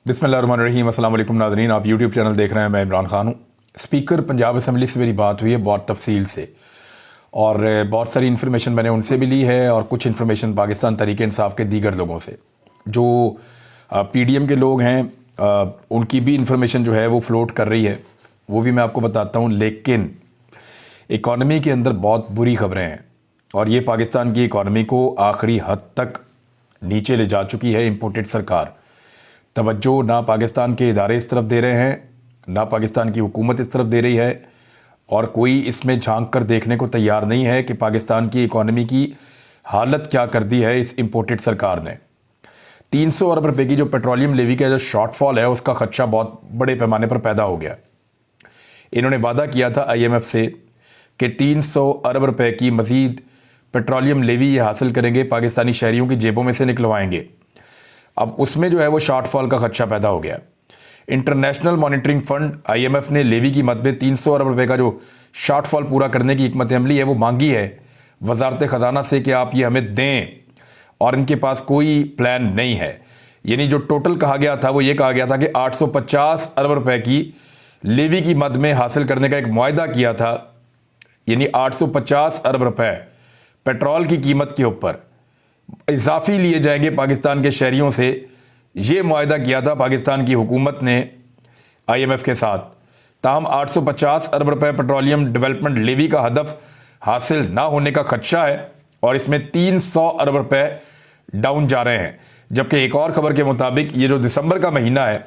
बिस्मिल्लाहिर्रहमानिर्रहीम। अस्सलाम वालेकुम नाज़रीन, आप यूट्यूब चैनल देख रहे हैं। मैं इमरान खान हूँ। स्पीकर पंजाब असम्बली से मेरी बात हुई है बहुत तफसील से, और बहुत सारी इन्फॉर्मेशन मैंने उनसे भी ली है और कुछ इन्फॉर्मेशन पाकिस्तान तहरीक इंसाफ के दीगर लोगों से जो पीडीएम के लोग हैं, उनकी भी इन्फॉर्मेशन जो है वो फ्लोट कर रही है, वो भी मैं आपको बताता हूँ। लेकिन इकॉनमी के अंदर बहुत बुरी खबरें हैं और ये पाकिस्तान की इकॉनमी को आखिरी हद तक नीचे ले जा चुकी है इम्पोर्टेड सरकार। तवज्जो ना पाकिस्तान के इदारे इस तरफ दे रहे हैं, ना पाकिस्तान की हुकूमत इस तरफ दे रही है, और कोई इसमें झांक कर देखने को तैयार नहीं है कि पाकिस्तान की इकॉनमी की हालत क्या कर दी है इस इम्पोर्टेड सरकार ने। 300 अरब रुपए की जो पेट्रोलियम लेवी का जो शॉर्टफॉल है, उसका खदशा बहुत बड़े पैमाने पर पैदा हो गया। इन्होंने वादा किया था IMF से कि 300 अरब रुपए की मज़ीद पेट्रोलियम लेवी ये हासिल करेंगे, पाकिस्तानी शहरियों की जेबों में से निकलवाएंगे। अब उसमें जो है वो शॉर्टफॉल का खदशा पैदा हो गया। इंटरनेशनल मॉनिटरिंग फंड IMF ने लेवी की मद में 300 अरब रुपए का जो शॉर्टफॉल पूरा करने की हिकमत अमली है वो मांगी है वजारत ख़जाना से कि आप ये हमें दें, और इनके पास कोई प्लान नहीं है। यानी जो टोटल कहा गया था वो ये कहा गया था कि 850 अरब रुपए की लेवी की मद में हासिल करने का एक मुआहदा किया था, यानी 850 अरब रुपए पेट्रोल की कीमत के ऊपर इजाफी लिए जाएंगे पाकिस्तान के शहरियों से। ये मुआहदा किया था पाकिस्तान की हुकूमत ने IMF के साथ। ताहम 850 अरब रुपए पेट्रोलियम डेवलपमेंट लेवी का हदफ हासिल ना होने का खदशा है और इसमें 300 अरब रुपए डाउन जा रहे हैं। जबकि एक और खबर के मुताबिक ये जो दिसंबर का महीना है,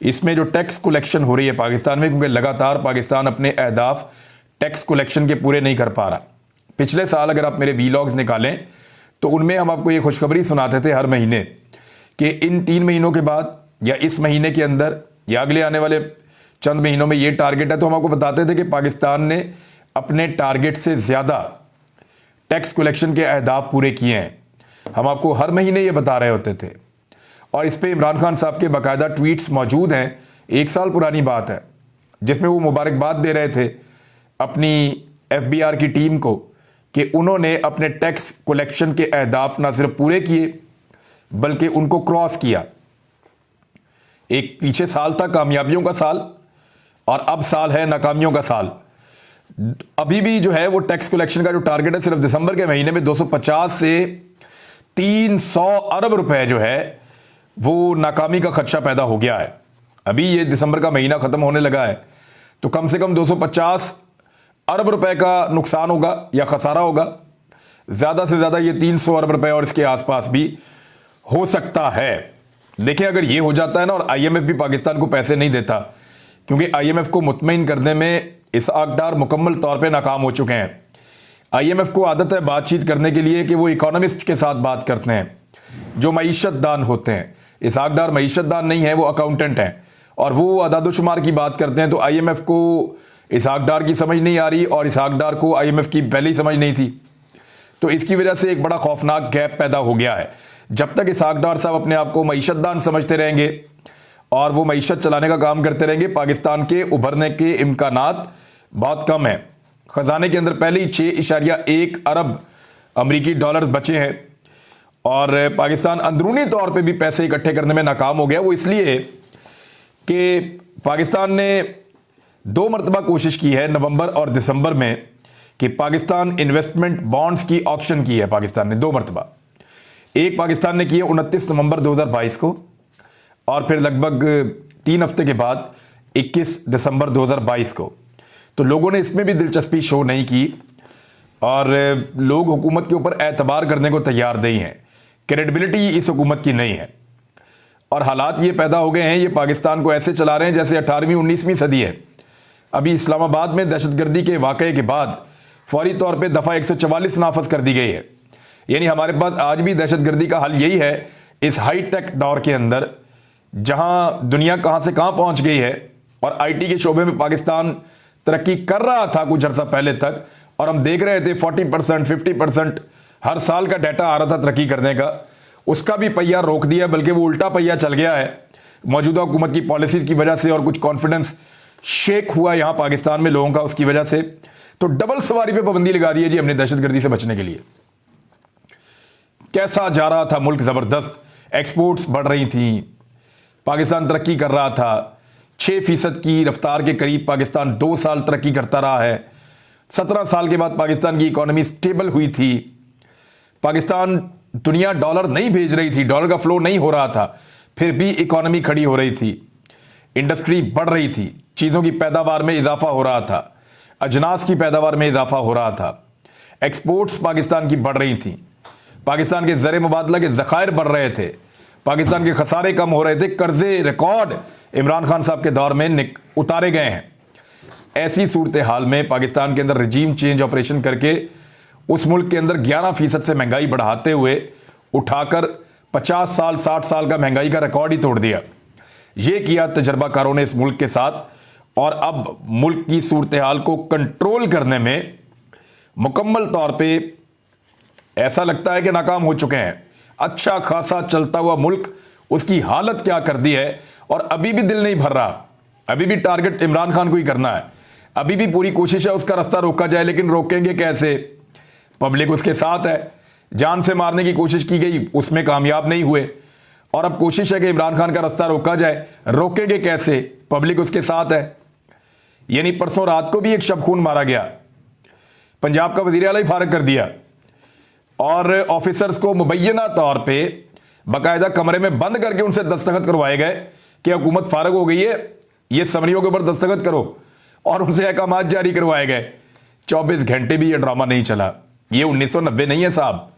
इसमें जो टैक्स कलेक्शन हो रही है पाकिस्तान में, क्योंकि लगातार पाकिस्तान अपने अहदाफ टैक्स कलेक्शन के पूरे नहीं कर पा रहा। पिछले साल अगर आप मेरे वीलॉग्स निकालें तो उनमें हम आपको ये खुशखबरी सुनाते थे हर महीने कि इन 3 महीनों के बाद या इस महीने के अंदर या अगले आने वाले चंद महीनों में ये टारगेट है। तो हम आपको बताते थे कि पाकिस्तान ने अपने टारगेट से ज़्यादा टैक्स कलेक्शन के अहदाफ पूरे किए हैं। हम आपको हर महीने ये बता रहे होते थे, और इस पर इमरान खान साहब के बाकायदा ट्वीट्स मौजूद हैं। 1 साल पुरानी बात है जिसमें वो मुबारकबाद दे रहे थे अपनी FBR की टीम को कि उन्होंने अपने टैक्स कलेक्शन के अहदाफ ना सिर्फ पूरे किए बल्कि उनको क्रॉस किया। एक पीछे साल था कामयाबियों का साल, और अब साल है नाकामियों का साल। अभी भी जो है वो टैक्स कलेक्शन का जो टारगेट है, सिर्फ दिसंबर के महीने में 250 से 300 अरब रुपए जो है वो नाकामी का खदशा पैदा हो गया है। अभी ये दिसंबर का महीना खत्म होने लगा है तो कम से कम 250 अरब रुपए का नुकसान होगा या खसारा होगा। ज़्यादा से ज़्यादा ये 300 अरब रुपए और इसके आसपास भी हो सकता है। देखिए, अगर ये हो जाता है ना, और IMF भी पाकिस्तान को पैसे नहीं देता, क्योंकि IMF को मुतमईन करने में इसहाक डार मुकम्मल तौर पे नाकाम हो चुके हैं। IMF को आदत है बातचीत करने के लिए कि वो इकोनॉमिस्ट के साथ बात करते हैं जो मईशत दान होते हैं। इसहाक डार मईशत दान नहीं है, वो अकाउंटेंट हैं, और वो अदादुशुमार की बात करते हैं। तो IMF को इसहाक डार की समझ नहीं आ रही और इसहाक डार को IMF की पहले ही समझ नहीं थी। तो इसकी वजह से एक बड़ा खौफनाक गैप पैदा हो गया है। जब तक इसहाक डार साहब अपने आप को मईशतदान समझते रहेंगे और वो मईशत चलाने का काम करते रहेंगे, पाकिस्तान के उभरने के इम्कानात बहुत कम है। खजाने के अंदर पहले ही 6.1 अरब अमरीकी डॉलर्स बचे हैं, और पाकिस्तान अंदरूनी तौर पे भी पैसे इकट्ठे करने में नाकाम हो गया। वो इसलिए कि पाकिस्तान ने 2 मरतबा कोशिश की है, नवंबर और दिसंबर में, कि पाकिस्तान इन्वेस्टमेंट बॉन्ड्स की ऑक्शन की है पाकिस्तान ने 2 मरतबा। एक पाकिस्तान ने की है 29 नवंबर 2022 को, और फिर लगभग 3 हफ्ते के बाद 21 दिसंबर 2022 को। तो लोगों ने इसमें भी दिलचस्पी शो नहीं की और लोग हुकूमत के ऊपर एतबार करने को तैयार नहीं हैं। क्रेडिबिलिटी इस हुकूमत की नहीं है, और हालात ये पैदा हो गए हैं, ये पाकिस्तान को ऐसे चला रहे हैं जैसे 18वीं 19वीं सदी है। अभी इस्लामाबाद में दहशतगर्दी के वाक़े के बाद फौरी तौर पे दफ़ा 144 नाफज कर दी गई है। यानी हमारे पास आज भी दहशतगर्दी का हल यही है इस हाई टेक दौर के अंदर, जहां दुनिया कहां से कहां पहुंच गई है, और IT के शोबे में पाकिस्तान तरक्की कर रहा था कुछ अर्सा पहले तक, और हम देख रहे थे 40% 50% हर साल का डाटा आ रहा था तरक्की करने का। उसका भी पहिया रोक दिया, बल्कि वो उल्टा पहिया चल गया है मौजूदा हुकूमत की पॉलिसीज की वजह से, और कुछ कॉन्फिडेंस शेक हुआ यहां पाकिस्तान में लोगों का उसकी वजह से। तो डबल सवारी पे पाबंदी लगा दी है जी हमने दहशतगर्दी से बचने के लिए। कैसा जा रहा था मुल्क, जबरदस्त एक्सपोर्ट्स बढ़ रही थी, पाकिस्तान तरक्की कर रहा था। 6% की रफ्तार के करीब पाकिस्तान 2 साल तरक्की करता रहा है। 17 साल के बाद पाकिस्तान की इकॉनमी स्टेबल हुई थी। पाकिस्तान दुनिया डॉलर नहीं भेज रही थी, डॉलर का फ्लो नहीं हो रहा था, फिर भी इकॉनमी खड़ी हो रही थी, इंडस्ट्री बढ़ रही थी, चीज़ों की पैदावार में इजाफा हो रहा था, अजनास की पैदावार में इजाफा हो रहा था, एक्सपोर्ट्स पाकिस्तान की बढ़ रही थी, पाकिस्तान के ज़र मुबादला के ज़खायर बढ़ रहे थे, पाकिस्तान के खसारे कम हो रहे थे, कर्जे रिकॉर्ड इमरान खान साहब के दौर में उतारे गए हैं। ऐसी सूरत हाल में पाकिस्तान के अंदर रजीम चेंज ऑपरेशन करके उस मुल्क के अंदर 11% से महंगाई बढ़ाते हुए उठाकर 50 साल 60 साल का महंगाई का रिकॉर्ड ही तोड़ दिया। ये किया तजर्बाकारों ने इस मुल्क के साथ, और अब मुल्क की सूरत हाल को कंट्रोल करने में मुकम्मल तौर पे ऐसा लगता है कि नाकाम हो चुके हैं। अच्छा खासा चलता हुआ मुल्क, उसकी हालत क्या कर दी है, और अभी भी दिल नहीं भर रहा। अभी भी टारगेट इमरान खान को ही करना है, अभी भी पूरी कोशिश है उसका रास्ता रोका जाए, लेकिन रोकेंगे कैसे? पब्लिक उसके साथ है। जान से मारने की कोशिश की गई, उसमें कामयाब नहीं हुए, और अब कोशिश है कि इमरान खान का रास्ता रोका जाए। रोकेंगे कैसे? पब्लिक उसके साथ है। यानी परसों रात को भी एक शब खून मारा गया, पंजाब का वजीर आला ही फारग कर दिया, और ऑफिसर्स को मुबैना तौर पे बाकायदा कमरे में बंद करके उनसे दस्तखत करवाए गए कि हुकूमत फारग हो गई है, ये समरियों के ऊपर दस्तखत करो, और उनसे अहकामात जारी करवाए गए। 24 घंटे भी ये ड्रामा नहीं चला। ये 1990 नहीं है साहब,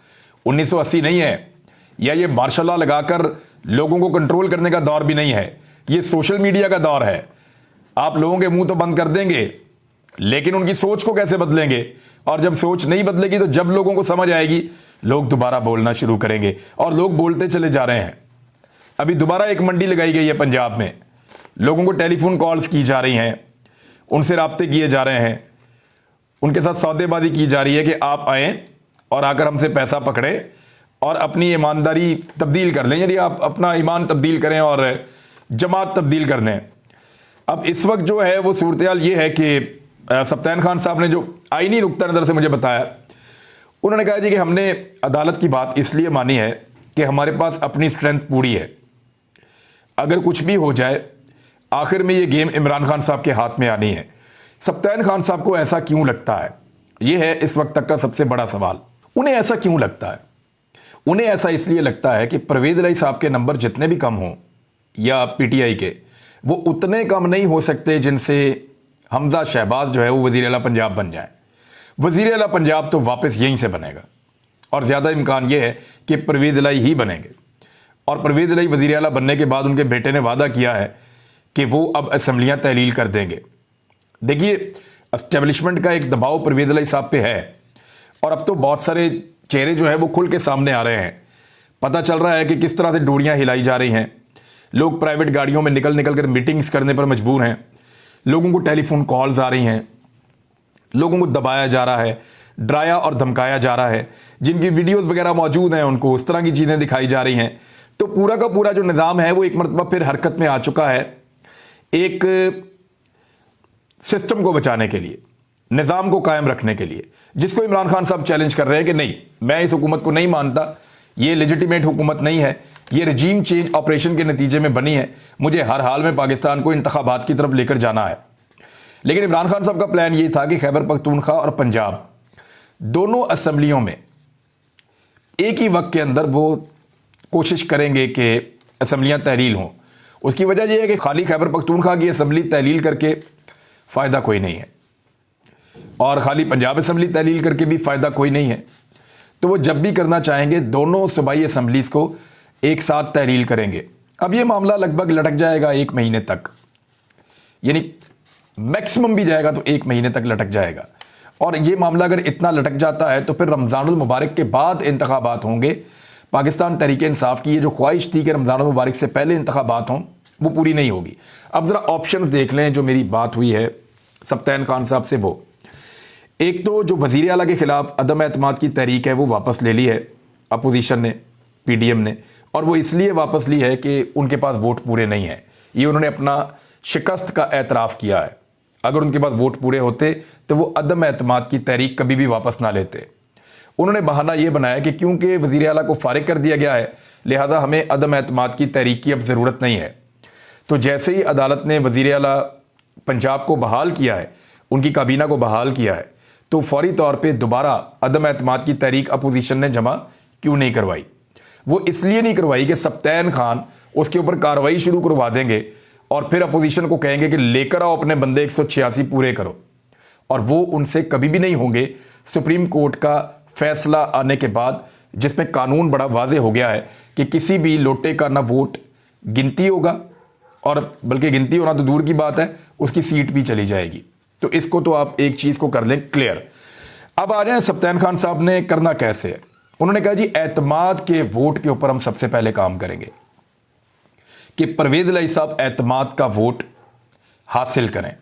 1980 नहीं है, या ये मार्शल लॉ लगाकर लोगों को कंट्रोल करने का दौर भी नहीं है। ये सोशल मीडिया का दौर है। आप लोगों के मुंह तो बंद कर देंगे, लेकिन उनकी सोच को कैसे बदलेंगे? और जब सोच नहीं बदलेगी तो जब लोगों को समझ आएगी, लोग दोबारा बोलना शुरू करेंगे, और लोग बोलते चले जा रहे हैं। अभी दोबारा एक मंडी लगाई गई है पंजाब में, लोगों को टेलीफोन कॉल्स की जा रही हैं, उनसे राब्ते किए जा रहे हैं, उनके साथ सौदेबाजी की जा रही है कि आप आएँ और आकर हमसे पैसा पकड़े और अपनी ईमानदारी तब्दील कर लें, यानी आप अपना ईमान तब्दील करें और जमात तब्दील कर दें। अब इस वक्त जो है वो सूरत हाल ये है कि सप्तान खान साहब ने जो आईनी नुक्ता नज़र से मुझे बताया, उन्होंने कहा जी कि हमने अदालत की बात इसलिए मानी है कि हमारे पास अपनी स्ट्रेंथ पूरी है, अगर कुछ भी हो जाए आखिर में ये गेम इमरान खान साहब के हाथ में आनी है। सप्तान खान साहब को ऐसा क्यों लगता है, ये है इस वक्त तक का सबसे बड़ा सवाल। उन्हें ऐसा क्यों लगता है? उन्हें ऐसा इसलिए लगता है कि परवेज़ इलाही साहब के नंबर जितने भी कम हों या पीटीआई के, वो उतने कम नहीं हो सकते जिनसे हमजा शहबाज जो है वो वज़ीर आला पंजाब बन जाए। वज़ीर आला पंजाब तो वापस यहीं से बनेगा, और ज़्यादा इम्कान ये है कि परवेज़ इलाही ही बनेंगे। और परवेज़ इलाही वज़ीर आला बनने के बाद उनके बेटे ने वादा किया है कि वो अब असम्बलियाँ तहलील कर देंगे। देखिए, एस्टेब्लिशमेंट का एक दबाव परवेज़ इलाही साहब पे है, और अब तो बहुत सारे चेहरे जो हैं वो खुल के सामने आ रहे हैं। पता चल रहा है कि किस तरह से डोरियाँ हिलाई जा रही हैं, लोग प्राइवेट गाड़ियों में निकल निकल कर मीटिंग्स करने पर मजबूर हैं, लोगों को टेलीफोन कॉल्स आ रही हैं, लोगों को दबाया जा रहा है, डराया और धमकाया जा रहा है, जिनकी वीडियोस वगैरह मौजूद हैं उनको उस तरह की चीज़ें दिखाई जा रही हैं। तो पूरा का पूरा जो निज़ाम है वो एक मरतबा फिर हरकत में आ चुका है, एक सिस्टम को बचाने के लिए, निज़ाम को कायम रखने के लिए, जिसको इमरान खान साहब चैलेंज कर रहे हैं कि नहीं, मैं इस हुकूमत को नहीं मानता, ये लेजिटिमेट हुकूमत नहीं है, ये रजीम चेंज ऑपरेशन के नतीजे में बनी है, मुझे हर हाल में पाकिस्तान को इंतखाबात की तरफ लेकर जाना है। लेकिन इमरान खान साहब का प्लान ये था कि खैबर पख्तूनख्वा और पंजाब दोनों असम्बलियों में एक ही वक्त के अंदर वो कोशिश करेंगे कि असम्बलियाँ तहलील हों। उसकी वजह यह है कि खाली खैबर पख्तूनख्वा की असम्बली तहलील करके फ़ायदा कोई नहीं है, और खाली पंजाब असम्बली तहलील करके भी फ़ायदा कोई नहीं है। तो वो जब भी करना चाहेंगे दोनों सूबाई असम्बलीज़ को एक साथ तहलील करेंगे। अब ये मामला लगभग लटक जाएगा 1 महीने तक, यानी मैक्सिमम भी जाएगा तो 1 महीने तक लटक जाएगा। और ये मामला अगर इतना लटक जाता है तो फिर रमज़ानुल मुबारक के बाद इंतखाबात होंगे। पाकिस्तान तहरीक इंसाफ की ये जो ख्वाहिश थी कि रमज़ानुल मुबारक से पहले इंतखाबात हों, वो पूरी नहीं होगी। अब ज़रा ऑप्शंस देख लें जो मेरी बात हुई है सप्तान खान साहब से। वो एक तो जो वज़ीर आला के ख़िलाफ़ अदम एतमाद की तहरीक है वो वापस ले ली है अपोजिशन ने, पीडीएम ने, और वो इसलिए वापस ली है कि उनके पास वोट पूरे नहीं हैं। ये उन्होंने अपना शिकस्त का एतराफ़ किया है। अगर उनके पास वोट पूरे होते तो वो अदम एतमाद की तहरीक कभी भी वापस ना लेते। उन्होंने बहाना ये बनाया कि क्योंकि वज़ीर आला को फारिग कर दिया गया है, लिहाजा हमें अदम एतमाद की तहरीक की अब ज़रूरत नहीं है। तो जैसे ही अदालत ने वज़ीर आला पंजाब को बहाल किया है, उनकी काबीना को बहाल किया है, तो फौरी तौर पे दोबारा अदम एतमाद की तहरीक अपोजिशन ने जमा क्यों नहीं करवाई? वो इसलिए नहीं करवाई कि सप्तान खान उसके ऊपर कार्रवाई शुरू करवा देंगे और फिर अपोजिशन को कहेंगे कि लेकर आओ अपने बंदे 186 पूरे करो, और वो उनसे कभी भी नहीं होंगे। सुप्रीम कोर्ट का फैसला आने के बाद, जिसमें कानून बड़ा वाजे हो गया है कि किसी भी लोटे का ना वोट गिनती होगा, और बल्कि गिनती होना तो दूर की बात है, उसकी सीट भी चली जाएगी। तो इसको तो आप एक चीज़ को कर लें क्लियर। अब आ जाए सप्तान खान साहब ने करना कैसे है। उन्होंने कहा जी एतमाद के वोट के ऊपर हम सबसे पहले काम करेंगे कि परवेज इलाही साहब एतमाद का वोट हासिल करें।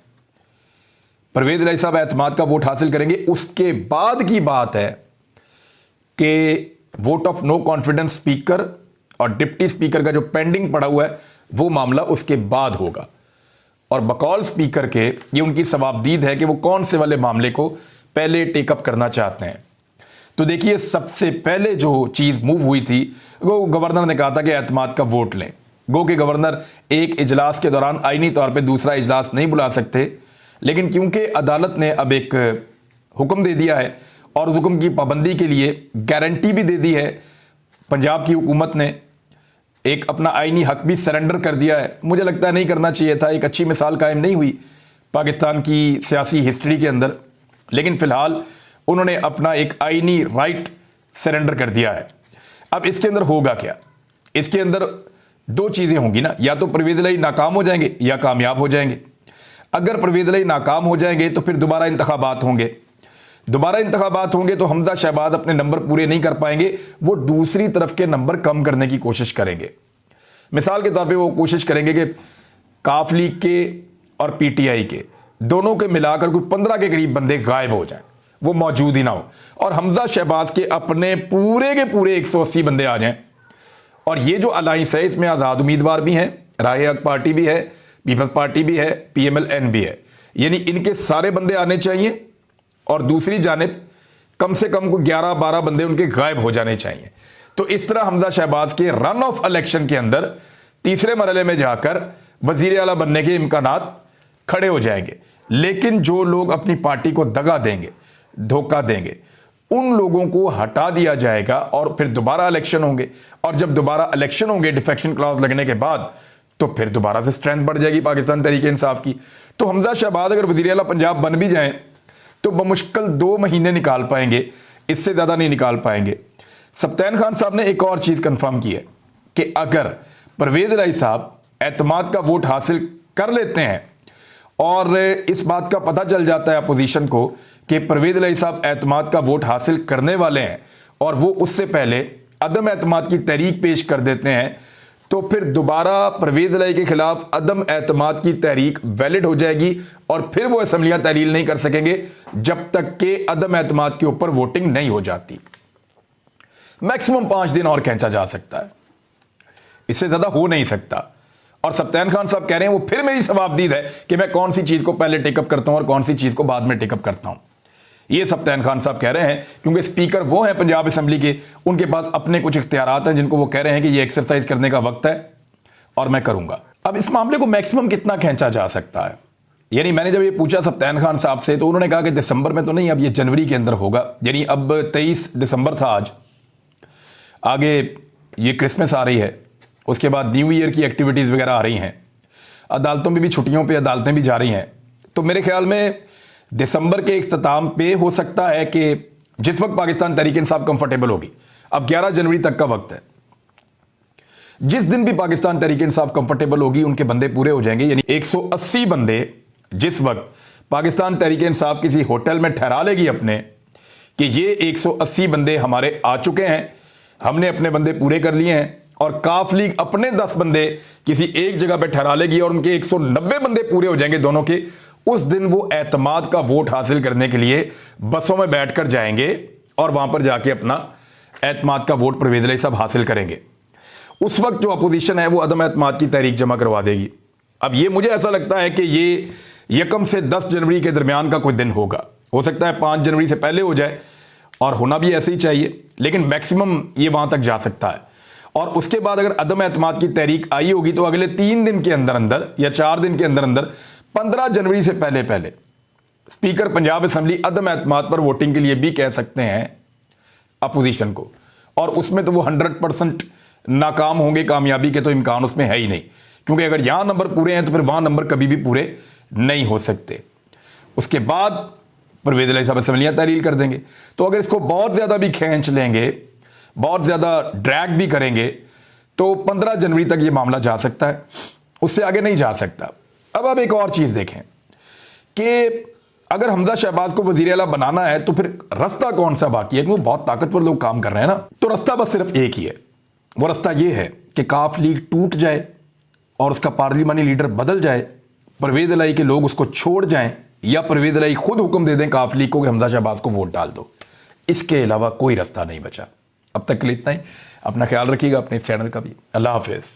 परवेज इलाही साहब एतमाद का वोट हासिल करेंगे, उसके बाद की बात है कि vote of no confidence speaker और डिप्टी स्पीकर का जो पेंडिंग पड़ा हुआ है वो मामला उसके बाद होगा। और बकौल स्पीकर के ये उनकी सवाबदीद है कि वो कौन से वाले मामले को पहले टेकअप करना चाहते हैं। तो देखिए, सबसे पहले जो चीज़ मूव हुई थी वो गवर्नर ने कहा था कि एतमाद का वोट लें। गो कि गवर्नर एक इजलास के दौरान आईनी तौर पे दूसरा इजलास नहीं बुला सकते, लेकिन क्योंकि अदालत ने अब एक हुक्म दे दिया है और उस हुक्म की पाबंदी के लिए गारंटी भी दे दी है, पंजाब की हुकूमत ने एक अपना आईनी हक भी सरेंडर कर दिया है। मुझे लगता है नहीं करना चाहिए था, एक अच्छी मिसाल कायम नहीं हुई पाकिस्तान की सियासी हिस्ट्री के अंदर, लेकिन फिलहाल उन्होंने अपना एक आईनी राइट सरेंडर कर दिया है। अब इसके अंदर होगा क्या? इसके अंदर दो चीज़ें होंगी ना, या तो परवेज इलाही नाकाम हो जाएंगे या कामयाब हो जाएंगे। अगर परवेज इलाही नाकाम हो जाएंगे तो फिर दोबारा इंतखाबात होंगे। दोबारा इंतखाबात होंगे तो हमजा शहबाज अपने नंबर पूरे नहीं कर पाएंगे, वो दूसरी तरफ के नंबर कम करने की कोशिश करेंगे। मिसाल के तौर पे वो कोशिश करेंगे कि काफ लीग के और पीटीआई के दोनों के मिलाकर कुछ 15 के करीब बंदे गायब हो जाएं, वो मौजूद ही ना हो, और हमजा शहबाज के अपने पूरे के पूरे 180 बंदे आ जाएं। और ये जो अलायंस है इसमें आज़ाद उम्मीदवार भी हैं, राहे हक पार्टी भी है, पीपल्स पार्टी भी है, PMLN भी है, यानी इनके सारे बंदे आने चाहिए, और दूसरी जानिब कम से कम को 11-12 बंदे उनके गायब हो जाने चाहिए। तो इस तरह हमजा शहबाज के रन ऑफ इलेक्शन के अंदर तीसरे मरहले में जाकर वजीर आला बनने के इम्कानात खड़े हो जाएंगे। लेकिन जो लोग अपनी पार्टी को दगा देंगे, धोखा देंगे, उन लोगों को हटा दिया जाएगा और फिर दोबारा इलेक्शन होंगे, और जब दोबारा इलेक्शन होंगे डिफेक्शन क्लॉज लगने के बाद, तो फिर दोबारा से स्ट्रेंथ बढ़ जाएगी पाकिस्तान तहरीक इंसाफ की। तो हमजा शहबाज अगर वज़ीर आला पंजाब बन भी जाएं तो बमुश्किल 2 महीने निकाल पाएंगे, इससे ज़्यादा नहीं निकाल पाएंगे। सप्तान खान साहब ने एक और चीज़ कंफर्म की है कि अगर परवेज इलाही साहब एतमाद का वोट हासिल कर लेते हैं और इस बात का पता चल जाता है अपोजिशन को कि परवेज इलाही साहब एतमाद का वोट हासिल करने वाले हैं और वो उससे पहले अदम एतमाद की तहरीक पेश कर देते हैं, तो फिर दोबारा परवेज इलाही के खिलाफ अदम एतमाद की तहरीक वैलिड हो जाएगी और फिर वो असम्बलियां तहलील नहीं कर सकेंगे जब तक कि अदम एतमाद के ऊपर वोटिंग नहीं हो जाती। मैक्सिमम 5 दिन और खींचा जा सकता है, इससे ज्यादा हो नहीं सकता। और सप्तान खान साहब कह रहे हैं, वो फिर मेरी सवाबदीद है कि मैं कौन सी चीज को पहले टेकअप करता हूं और कौन सी चीज को बाद में टेकअप करता हूं। ये सप्तान खान साहब कह रहे हैं क्योंकि स्पीकर वो हैं पंजाब असेंबली के, उनके पास अपने कुछ इख्तियारात हैं जिनको वो कह रहे हैं कि ये एक्सरसाइज करने का वक्त है और मैं करूंगा। अब इस मामले को मैक्सिमम कितना खींचा जा सकता है, यानी मैंने जब ये पूछा सप्तान खान साहब से तो उन्होंने कहा कि दिसंबर में तो नहीं, अब ये जनवरी के अंदर होगा। यानी अब 23 दिसंबर था आज, आगे ये क्रिसमस आ रही है, उसके बाद न्यू ईयर की एक्टिविटीज़ वगैरह आ रही हैं, अदालतों में भी छुट्टियों पे अदालतें भी जा रही हैं। तो मेरे ख्याल में दिसंबर के इख्तिताम पे हो सकता है कि जिस वक्त पाकिस्तान तहरीक इंसाफ कंफर्टेबल होगी, अब 11 जनवरी तक का वक्त है, जिस दिन भी पाकिस्तान तहरीक इंसाफ कंफर्टेबल होगी उनके बंदे पूरे हो जाएंगे। यानी 180 बंदे जिस वक्त पाकिस्तान तहरीक इंसाफ किसी होटल में ठहरा लेगी अपने कि ये 180 बंदे हमारे आ चुके हैं, हमने अपने बंदे पूरे कर लिए हैं, और काफ लीग अपने 10 बंदे किसी एक जगह पे ठहरा लेगी और उनके 190 बंदे पूरे हो जाएंगे दोनों के, उस दिन वो एतमाद का वोट हासिल करने के लिए बसों में बैठकर जाएंगे और वहां पर जाके अपना एतमाद का वोट परवेज इलाही साहब हासिल करेंगे। उस वक्त जो अपोजिशन है वो अदम एतमाद की तहरीक जमा करवा देगी। अब ये मुझे ऐसा लगता है कि ये यकम से 10 जनवरी के दरमियान का कोई दिन होगा, हो सकता है 5 जनवरी से पहले हो जाए, और होना भी ऐसे ही चाहिए, लेकिन मैक्सिमम ये वहां तक जा सकता है। और उसके बाद अगर अदम एतमाद की तहरीक आई होगी तो अगले 3 दिन के अंदर अंदर या 4 दिन के अंदर अंदर 15 जनवरी से पहले पहले स्पीकर पंजाब असेंबली अदम एतमाद पर वोटिंग के लिए भी कह सकते हैं अपोजिशन को, और उसमें तो वो 100% नाकाम होंगे, कामयाबी के तो इम्कान उसमें है ही नहीं, क्योंकि अगर यहां नंबर पूरे हैं तो फिर वहां नंबर कभी भी पूरे नहीं हो सकते। उसके बाद परवेज़ इलाही साहब असेंबलियां तहरील कर देंगे। तो अगर इसको बहुत ज़्यादा भी खींच लेंगे, बहुत ज़्यादा ड्रैग भी करेंगे, तो 15 जनवरी तक ये मामला जा सकता है, उससे आगे नहीं जा सकता। अब एक और चीज़ देखें कि अगर हमजा शहबाज को वज़ीर आला बनाना है तो फिर रास्ता कौन सा बाकी है, क्योंकि बहुत ताकतवर लोग काम कर रहे हैं ना। तो रास्ता बस सिर्फ एक ही है, वो रास्ता ये है कि काफ लीग टूट जाए और उसका पार्लिमानी लीडर बदल जाए, परवेज़ इलाही के लोग उसको छोड़ जाएं, या परवेज़ इलाही खुद हुक्म दे दें काफ लीग को कि हमजा शहबाज को वोट डाल दो। इसके अलावा कोई रास्ता नहीं बचा। अब तक के लिए इतना ही। अपना ख्याल रखिएगा, अपने इस चैनल का भी। अल्लाह हाफिज़।